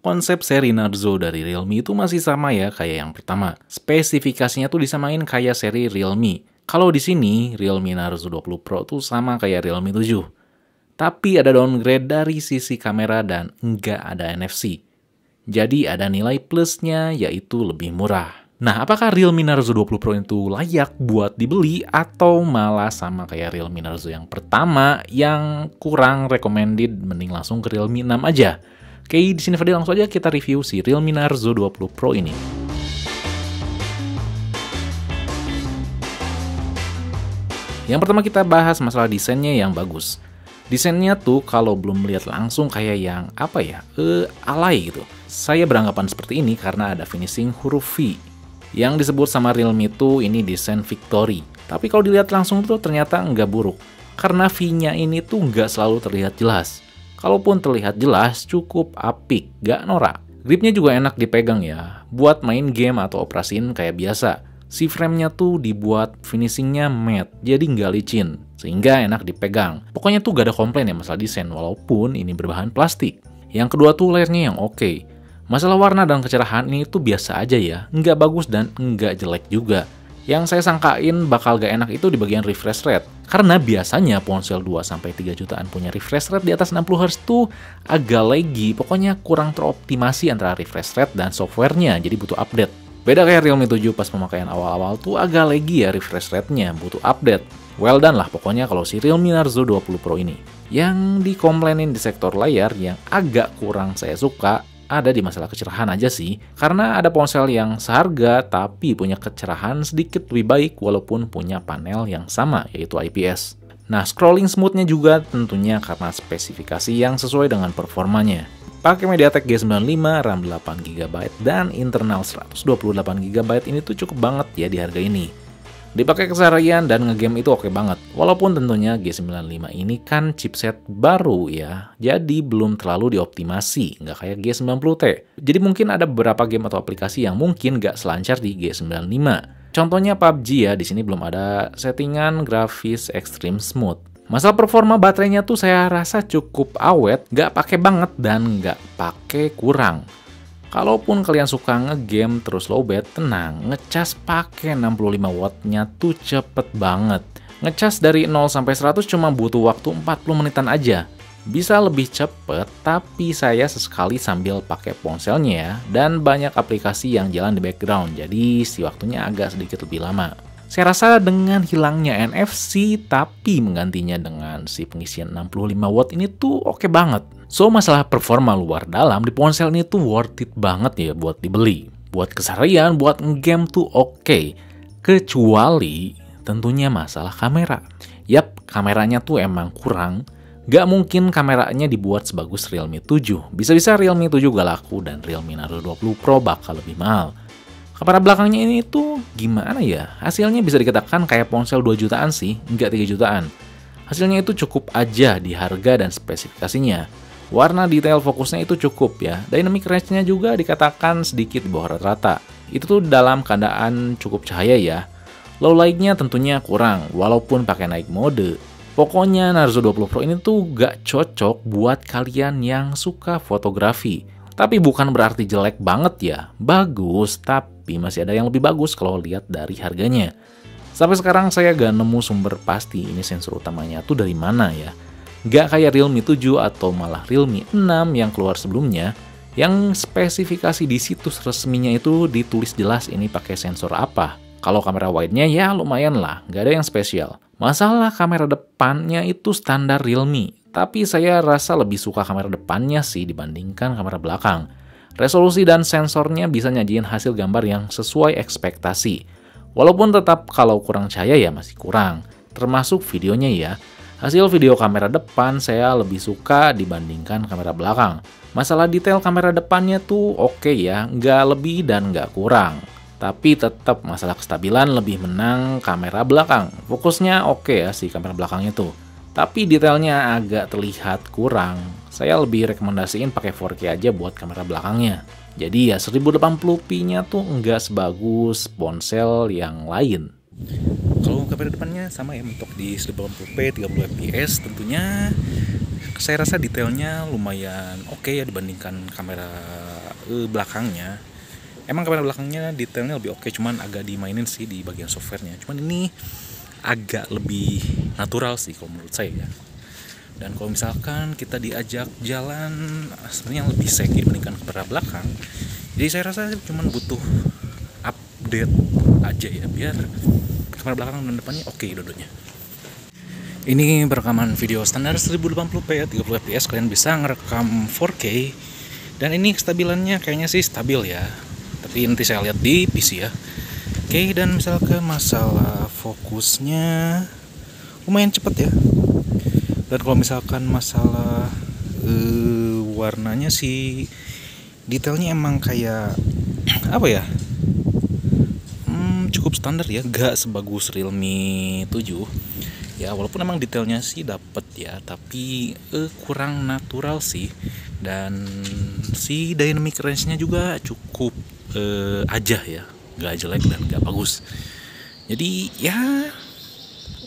Konsep seri Narzo dari Realme itu masih sama ya kayak yang pertama. Spesifikasinya tuh disamain kayak seri Realme. Kalau di sini Realme Narzo 20 Pro tuh sama kayak Realme 7. Tapi ada downgrade dari sisi kamera dan nggak ada NFC. Jadi ada nilai plusnya yaitu lebih murah. Nah, apakah Realme Narzo 20 Pro itu layak buat dibeli atau malah sama kayak Realme Narzo yang pertama yang kurang recommended, mending langsung ke Realme 6 aja? Oke, di sini Fadil langsung aja kita review si Realme Narzo 20 Pro ini. Yang pertama kita bahas masalah desainnya yang bagus. Desainnya tuh kalau belum melihat langsung kayak yang alay gitu. Saya beranggapan seperti ini karena ada finishing huruf V. Yang disebut sama Realme tuh ini desain Victory. Tapi kalau dilihat langsung tuh ternyata nggak buruk. Karena V-nya ini tuh nggak selalu terlihat jelas. Kalaupun terlihat jelas, cukup apik, gak norak. Gripnya juga enak dipegang ya, buat main game atau operasin kayak biasa. Si frame-nya tuh dibuat finishingnya matte, jadi nggak licin, sehingga enak dipegang. Pokoknya tuh gak ada komplain ya masalah desain, walaupun ini berbahan plastik. Yang kedua tuh layarnya yang oke. Masalah warna dan kecerahan ini tuh biasa aja ya, nggak bagus dan nggak jelek juga. Yang saya sangkain bakal gak enak itu di bagian refresh rate. Karena biasanya ponsel 2-3 jutaan punya refresh rate di atas 60Hz tuh agak laggy, pokoknya kurang teroptimasi antara refresh rate dan softwarenya, jadi butuh update. Beda kayak Realme 7 pas pemakaian awal-awal tuh agak laggy ya refresh rate-nya, butuh update. Well done lah pokoknya kalau si Realme Narzo 20 Pro ini. Yang dikomplainin di sektor layar yang agak kurang saya suka, ada di masalah kecerahan aja sih, karena ada ponsel yang seharga tapi punya kecerahan sedikit lebih baik walaupun punya panel yang sama yaitu IPS. Nah, scrolling smooth-nya juga tentunya karena spesifikasi yang sesuai dengan performanya. Pakai MediaTek G95, RAM 8GB dan internal 128GB ini tuh cukup banget ya di harga ini. Dipakai keseharian dan ngegame itu oke banget. Walaupun tentunya G95 ini kan chipset baru ya, jadi belum terlalu dioptimasi, nggak kayak G90T. Jadi mungkin ada beberapa game atau aplikasi yang mungkin nggak selancar di G95. Contohnya PUBG ya, di sini belum ada settingan grafis extreme smooth. Masalah performa baterainya tuh saya rasa cukup awet, nggak pakai banget dan nggak pakai kurang. Kalaupun kalian suka ngegame terus lowbat, tenang, ngecas pakai 65 wattnya tuh cepet banget. Ngecas dari 0 sampai 100 cuma butuh waktu 40 menitan aja. Bisa lebih cepet, tapi saya sesekali sambil pakai ponselnya ya, dan banyak aplikasi yang jalan di background, jadi si waktunya agak sedikit lebih lama. Saya rasa dengan hilangnya NFC, tapi menggantinya dengan si pengisian 65 watt ini tuh oke banget. So, masalah performa luar dalam di ponsel ini tuh worth it banget ya buat dibeli. Buat keseharian, buat game tuh oke. Kecuali tentunya masalah kamera. Yap, kameranya tuh emang kurang. Gak mungkin kameranya dibuat sebagus Realme 7. Bisa-bisa Realme 7 gak laku dan Realme Narzo 20 Pro bakal lebih mahal. Kamera belakangnya ini tuh gimana ya? Hasilnya bisa dikatakan kayak ponsel 2 jutaan sih, nggak 3 jutaan. Hasilnya itu cukup aja di harga dan spesifikasinya. Warna detail fokusnya itu cukup ya. Dynamic range-nya juga dikatakan sedikit di bawah rata-rata. Itu tuh dalam keadaan cukup cahaya ya. Low light-nya tentunya kurang, walaupun pakai night mode. Pokoknya Narzo 20 Pro ini tuh gak cocok buat kalian yang suka fotografi. Tapi bukan berarti jelek banget ya. Bagus, tapi masih ada yang lebih bagus kalau lihat dari harganya. Sampai sekarang saya gak nemu sumber pasti ini sensor utamanya tuh dari mana ya. Gak kayak Realme 7 atau malah Realme 6 yang keluar sebelumnya, yang spesifikasi di situs resminya itu ditulis jelas ini pakai sensor apa. Kalau kamera wide-nya ya lumayan lah, gak ada yang spesial. Masalah kamera depannya itu standar Realme, tapi saya rasa lebih suka kamera depannya sih dibandingkan kamera belakang. Resolusi dan sensornya bisa nyajiin hasil gambar yang sesuai ekspektasi. Walaupun tetap kalau kurang cahaya ya masih kurang, termasuk videonya ya. Hasil video kamera depan saya lebih suka dibandingkan kamera belakang. Masalah detail kamera depannya tuh oke ya, nggak lebih dan nggak kurang. Tapi tetap masalah kestabilan lebih menang kamera belakang. Fokusnya oke ya si kamera belakangnya tuh. Tapi detailnya agak terlihat kurang. Saya lebih rekomendasiin pakai 4K aja buat kamera belakangnya. Jadi ya 1080p-nya tuh nggak sebagus ponsel yang lain. Kalau kamera depannya sama ya, mentok di 1080p 30fps tentunya. Saya rasa detailnya lumayan oke ya dibandingkan kamera belakangnya. Emang kamera belakangnya detailnya lebih oke, cuman agak dimainin sih di bagian softwarenya. Cuman ini agak lebih natural sih kalau menurut saya ya. Dan kalau misalkan kita diajak jalan, sebenarnya yang lebih sexy dibandingkan kamera belakang. Jadi saya rasa cuman butuh update aja ya, biar kamera belakang dan depannya oke dua-duanya. Ini berekaman video standar 1080p ya, 30 fps, kalian bisa ngerekam 4K. Dan ini kestabilannya kayaknya sih stabil ya, tapi nanti saya lihat di PC ya. Oke, dan misalkan masalah fokusnya lumayan cepet ya. Dan kalau misalkan masalah warnanya sih, detailnya emang kayak apa ya, cukup standar ya, gak sebagus Realme 7 ya. Walaupun emang detailnya sih dapet ya, tapi kurang natural sih. Dan si dynamic range-nya juga cukup aja ya, gak jelek dan gak bagus. Jadi ya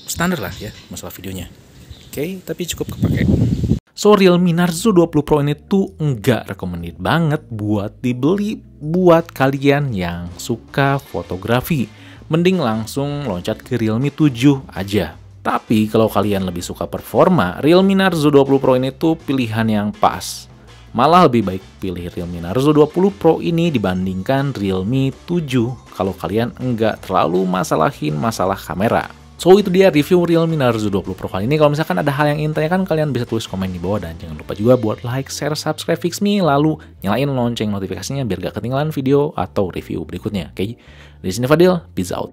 standar lah ya masalah videonya. Oke, tapi cukup kepake. So, Realme Narzo 20 Pro ini tuh enggak recommended banget buat dibeli buat kalian yang suka fotografi. Mending langsung loncat ke Realme 7 aja. Tapi kalau kalian lebih suka performa, Realme Narzo 20 Pro ini tuh pilihan yang pas. Malah lebih baik pilih Realme Narzo 20 Pro ini dibandingkan Realme 7 kalau kalian enggak terlalu masalahin masalah kamera. So, itu dia review Realme Narzo 20 Pro kali ini. Kalau misalkan ada hal yang ingin tanyakan, kalian bisa tulis komen di bawah. Dan jangan lupa juga buat like, share, subscribe Fixme, lalu nyalain lonceng notifikasinya biar gak ketinggalan video atau review berikutnya. Oke, dari sini Fadil, peace out.